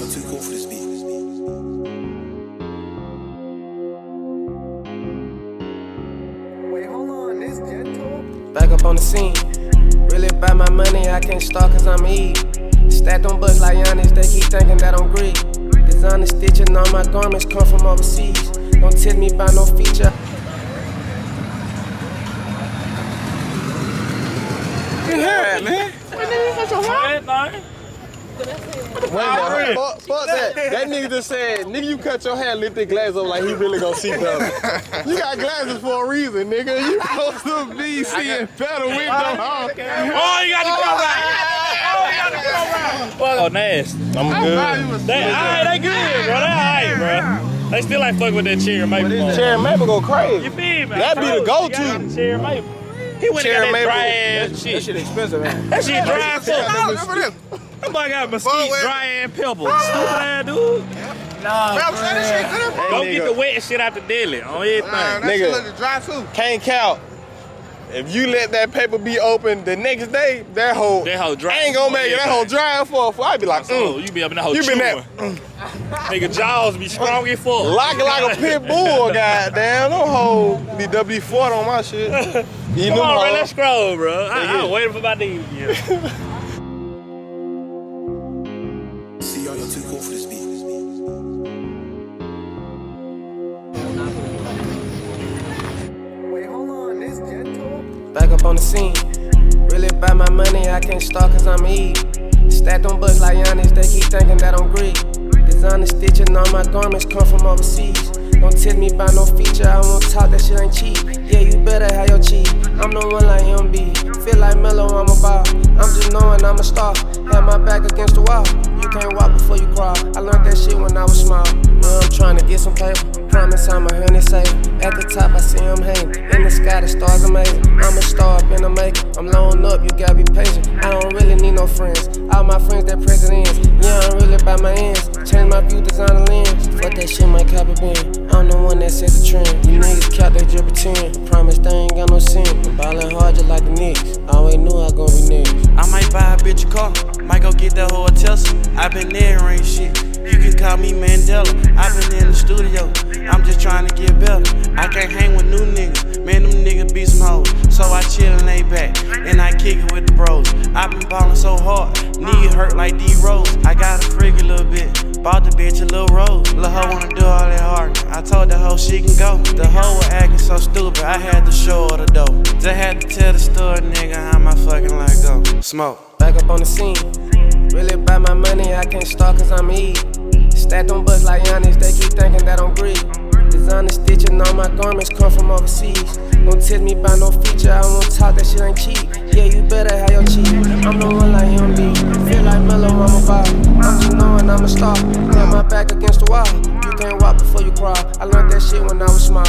you're too cool for this beat. Wait, hold on, this gentle? Back up on the scene. Really buy my money, I can't start cause I'm E. Stacked on butts like Giannis, they keep thinking that I'm greedy. Designer stitching on my garments come from overseas. Don't tell me about no feature. Yeah, man. Fuck that. That nigga just said, nigga, you cut your hair, lift that glass up like he really gonna see better. You got glasses for a reason, nigga. You supposed to be seeing better with them on. Oh, you got to come right. Oh, nasty. I'm good. They good, bro. They alright, bro. They still ain't fuck with that cherry maple. Cherry maple go crazy. You feel me? That be the go-to. Cherry maple. He went and got that dry ass shit. That shit expensive, man. That shit dry as fuck. That boy got mesquite, dry ass pepper. Stupid ass dude. Go get the wet shit out the deli on everything. Nigga, Dry too. can't count. If you let that paper be open the next day, that whole dry. ain't gonna make it. That whole dry for. I'd be like, So you be up in that whole You been chewing. Nigga jaws be strong as fuck. Lock it like a pit bull, goddamn. Don't hold the WD-40 on my shit. Come on, bro, let's scroll, bro. I was waiting for my name. See y'all, you're too cool for this beat. Wait, hold on, this gentle? Back up on the scene. Really buy my money, I can't start cause I'm E. Stacked on butts like Giannis, they keep thinking that I'm greedy. Designer stitching on my garments come from overseas. Don't tell me about no feature, I won't talk, that shit ain't cheap. Yeah, you better have your cheese. I'm the one like MB. Feel like Melo, I'm a ball. I'm just knowing I'm a star. Have my back against the wall. You can't walk before you crawl. I learned that shit when I was small. Now I'm trying to get some paper. Promise I'm a honey saver. At the top, I see him hanging. In the sky, the stars amazing. I'm a star up in the making. I'm loading up, you gotta be patient. I don't really need no friends. All my friends, they're presidents. Yeah, I'm really by my ends. Change my view, design a lens. Fuck that shit, my copy bin. I'm the one that set the trend. You niggas cap, they just pretend. Promise they ain't got no sin. I'm ballin' hard just like the Knicks. I always knew I was gonna be next. I might buy a bitch a car, might go get that whole Tesla. I been there and ain't shit. You can call me Mandela. I been in the studio, I'm just trying to get better. I can't hang with new niggas, man, them niggas be some hoes. So I chill and lay back, and I kick it with the bros. I been ballin' so hard, knee hurt like D-Rose. I got a freak a little bit, bought the bitch a little rose. Lil' hoe wanna do all that hard. I told the hoe she can go. The hoe was acting so stupid, I had to show her the dough. Just had to tell the story, nigga, how my fucking life go. Smoke. Back up on the scene. Really buy my money, I can't start cause I'm E. Stacked on butts like Giannis, they keep thinking that I'm greedy. Designer stitching on my garments come from overseas. Don't tell me about no feature, I won't talk, that shit ain't cheap. Yeah, you better have your cheese. I'm the one like MB. Feel like Melo, I'm a ball. I'm just knowing I'm a star. Have my back against the wall. You can't walk before you crawl. I learned that shit when I was small.